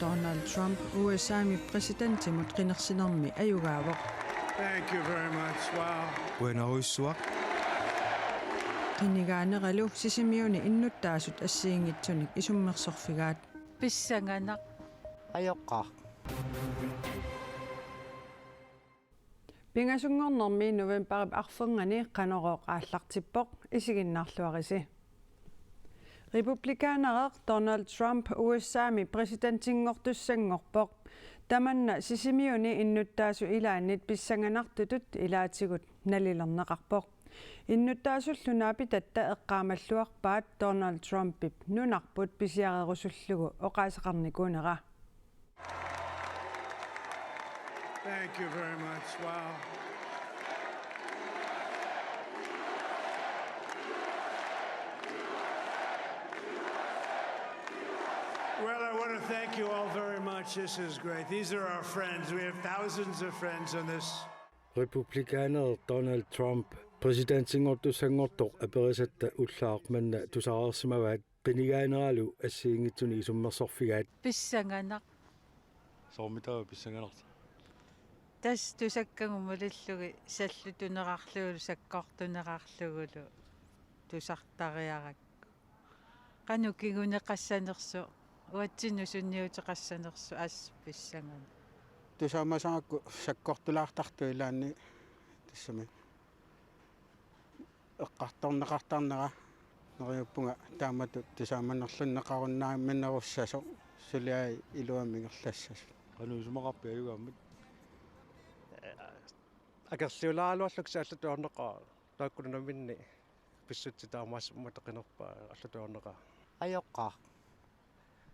Donald Trump USA:mi presidentimut qinersinermi ayugaavoq. Thank you very much. Wow. Buenaruissuaq. Qinigaaneqalu sisimiuni innuttaasut assiingitsunik isummersorfigaat. Pissanganaq ayoqqaa. Pingasungornermi Novemberip arferngani qanorooq aallartippoq isiginnaarluarisi. Republikanereq Donald Trump USA:mi presidentingortussangorpoq tamanna sisimiuni innuttaasu ilaannit pissanganartutut ilaatigut nalilerneqarpoq. Innuttaasullunapi tatta eqqaamalluarpaat Donald Trumpip nunarput pisiarerusullugu oqaaseqarnikuunera. Thank you very much. Wow. Well, I want to thank you all very much. This is great. These are our friends. We have thousands of friends on this. Republikaner Donald Trump presidentingortussangortoq aperisatta ullaaqmanna tusarersimavaat qinigaaneralu assiingitsuni isummersorfigaat Pissanganaq Soormitava pissanganarta. tas tusakkagumulillugi sallutunerarlugulu sakkortunerarlugulu tusartariarakku qanu kiguneqassanersu uatsinu sunniuteqassanersu ass pissangana Tusaamasaakku sakkortulaartartu ilaanni tassami eqqartorneqartarnera neriuppunga taamatu tusaamannerlunneqarunnaa minnerussaso suliai iluamigerlassas Qanu sumaqarpi ayugaammat. Akerliulaalualluk saallutuorneqaa taakkunaminni pissutitaarmaasummataqqinerpaa allatuorneqaa ayoqqaa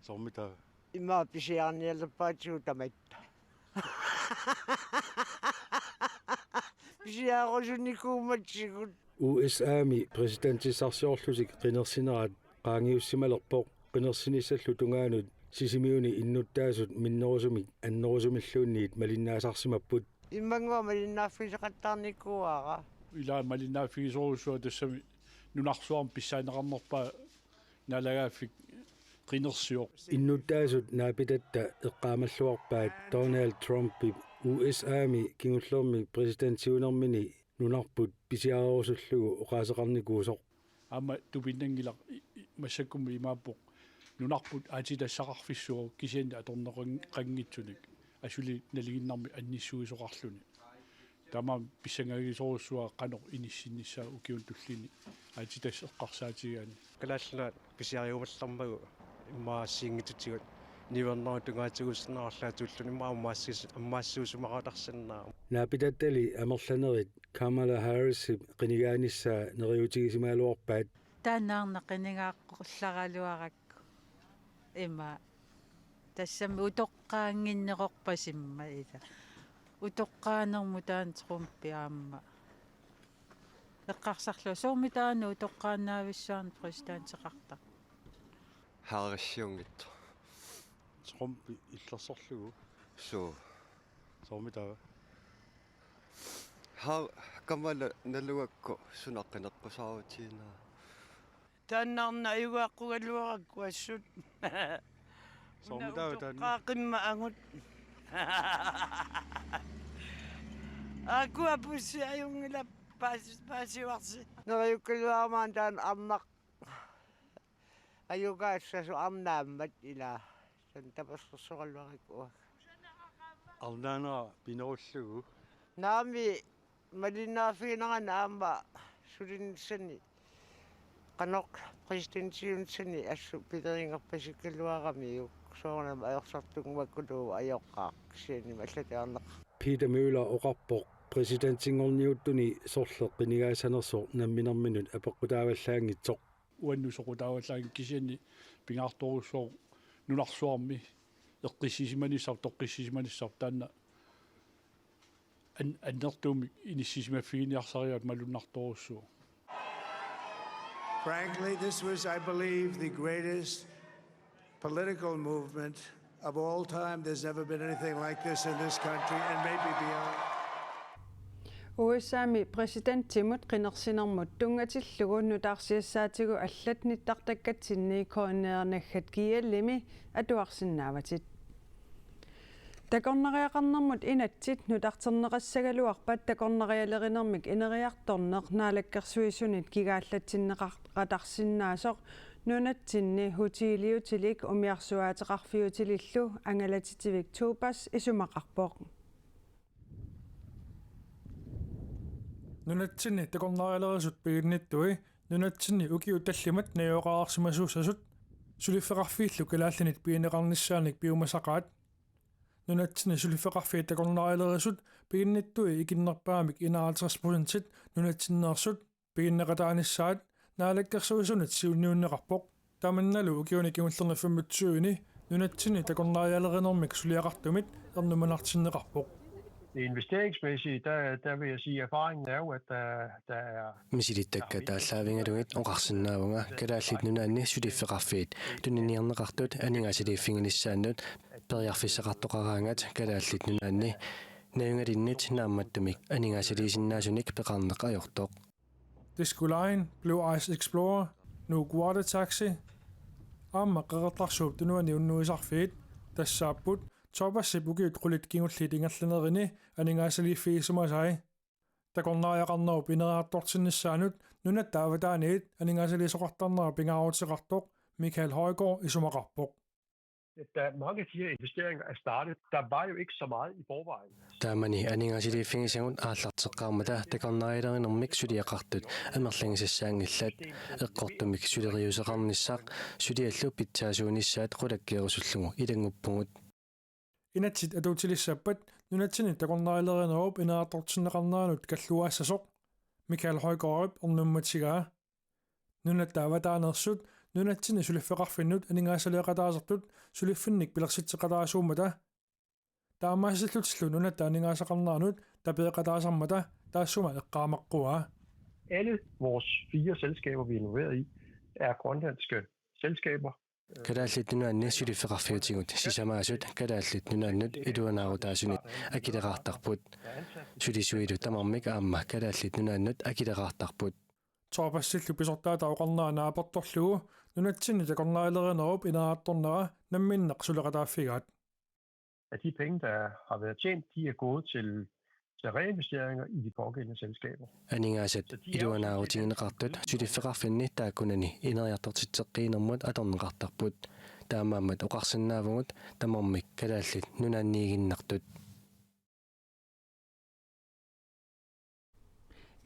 Soormitava. imma pisiarnialleppaatigu tamatta pisiarosunikuumatsigut USA:mi presidentissarsiorlusik qinersinarat qaangiussimalerpoq qinersinissallu tungaanut sisimiuni innuttaasut minnerusumik annerusumilluunniit malinnaasarsimapput immanguа малиннааффисеқаттаарникууара Ilaa malinaafigisorussua tassami nunarsuarm pissaaneqarnerpaa nalagaafik qinersioq innuttaasut naapitatta eqqaamalluarpaat Donald Trumpip USA:mi kingullermi presidentiunermini nunarput pisiarerusullugu oqaaseqarnikuusoq ama tupinnangila massakkummi imaappoq nunarput aatilassaqarfissuo kisianni atorneqangitsunik asuli naliginnarmi annissuisoqarluni tama pissangagisorussua qanoq inissinnissaa ukiun tullini aatitas eqqarsaatigaani kalaallunaat pisiariumallarmagu immaasiingitutigut nivernerutungaatigusnerарлаатууллуни аммаассуусумақатарсаннаа naapitattali amerlanerit Kamala Harris qinigaanissa neriutigisimaaluarpaat таанаарнеқинигааqqullarалуаракку има тассами утоққаангиннеқорпасимма ила утоққаанерму таан Трумпи аама эққарсарлу соормитаану утоққаанаависсуарни президентеқарта Haarissiungit. Trumpi illersorlugu So. soormitava Kamala naluakko sunaqqaneqqusaaruutiina. тааннаарна аюгааққугалуаракку ассут soormitava taanna qaaqimma angut акуа пуссиаюнгила паасиуарси нериуккалуармаан таан арнақ аюгаассасу арнааммат ила сан тапассерсоралуарикуа arnaanera pinerullugu наами малиннаафигинерана аама сулинсани qanoq presidentiunsani assu pileringерпасиккалуарами соорнам аёрсартугмаккулуу аёqqaaq сианнима аллатаарнеқ Peter Müller oqarpoq presidentingorniuttuni sorleq qinigaassanersoq namminerminut apeqqutaavallaangitsoq uannusoqutaavallaagi kisianni pingaartorussuor nunarsuarmi eqqissisimanissar toqqissisimanissar taanna annertuumi inissisimaffigiниарсариат малуннарторуссуу Frankly, this was, I believe, the greatest political movement of all time. There's never been anything like this in this country and maybe beyond. USAmi presidenttimut qinersinermut tungatillugu nutaarsiassaatigu allat nittartakkatsinnii koorneernaggat kiallimi atuarsinnaavatit takornariaqarnermut inatsit nutarterneqassagaluarpat takornarialerinermik ineriartorneq naalakkersuisunit kigaallatsinneqatarsinnaasoq nunatsinni hutiliutilik umiarsuaateqarfiutilillu angalatitivik tuupas isumaqarpoq nunatsinni takornarialerisut piginnittui nunatsinni ukiutallimat nayoqaarsimasuussasut sulifeqarfiillu kalaallанит piineqarnissaanik piumasaqaat nunatsinni sulifeqarfii takornarialerisut piginnittui ikinnerpaamik 51% nunatsinneersut piginneqataanissaat naalakkersuisunit siunniunneqarpoq tamannalu ukiunikimullernerfimutsuini nunatsinni takornarialerinermik suliaqartumit ernumanartinneqarpoq. Det investeringsmæssige, der vil jeg sige, at erfaringen er jo, at der er... Misilitakka taallaavingaloit oqarsinnaavunga kalaallit nunaanni suliffeqarfiit tuniniarneqartut aningasiliiffinginissaannut periarfissaqartoqaraangat kalaallit nunaanni naungalinnit naammattumik aningasiliisinnaasunnik peqarneqajortoq Disco Line, Blue Ice Explorer, Nuuk Water Taxi aamma qeqertarsuup tunuani unnuisarfiit tassaapput Topassip ukiut qulit kingullit ingallunerini aningaasaliiffiisumasai takornariaqarnerup ineriartortinnissaanut nunattaavataaniit aningaasaliisoqartarnera pingaruutiseqartoq Michael Højgaard isumaqarpoq. Mange af de her investeringer er startet. Der var jo ikke så meget i forvejen. taamani aningaasiliiffingisagut aallarteqqaarmata takornarialerinermik suliaqartut amerlangisassaangillat eqqortumik suleriuseqarnissaq suliallu pitsaasuunissaat qulakkeerusullugu ilanguppungut Inatsit atuutilissaappat nunatsini takornarialerinerup ineriartortinneqarneranut kalluaassasoq Michael Højgaard ornummatigaa nunattaavataanерсут nunatsini suliffeqarfinnut aningaasaliaqataasartut suliffinnik pilersitseqataasuumata taamaasillutillu nunatta aningaasaqarneranut tapeeqataasarmata taassuma eqqaamaqquaa. Alle vores 4 selskaber, vi er involveret i, er grønlandske selskaber. kalaallit nunaanni suliffeqarfiutigut sisamaasut kalaallit nunaannut iluanaaruutaasunit akileqaartarput sulisuilu tamarmik aamma kalaallit nunaannut akileqaartarput Toopassillu pisortaata oqarnaana apertorlugu nunatsinni takornarialerinerup ineriartornera namminneq suleqataaffigaat. At de penge, der har været tjent, de er gået til reinvesteringer i de pågældende selskaber. aningaasat iluanaaruutigineqartut suliffeqarfinni taakkunani ineriartortitseqqiinermut atorneqartarput taamaammat oqarsinnaavugut tamarmik kalaallit nunaanniiginnartut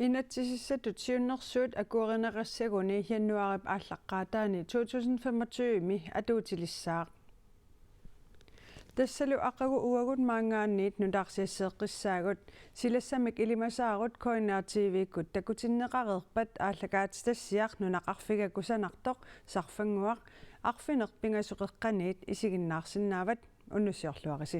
inatsisissatut siunnersuut akuorineqassaguni januarip ааllaqqaataani 2025mi atuutilissaaq tassalu aqagu uagut maangaanniit nutaarsiasseeqqissaagut silassamik ilimasaagut koinaartiiviikkut takutinneqareerpat aallakaatitassiaq nunaqarfigakusanartoq sarfanguaq arfinerpingasuqeqqaniit isiginnaarsinnaavat unnusiorluarisi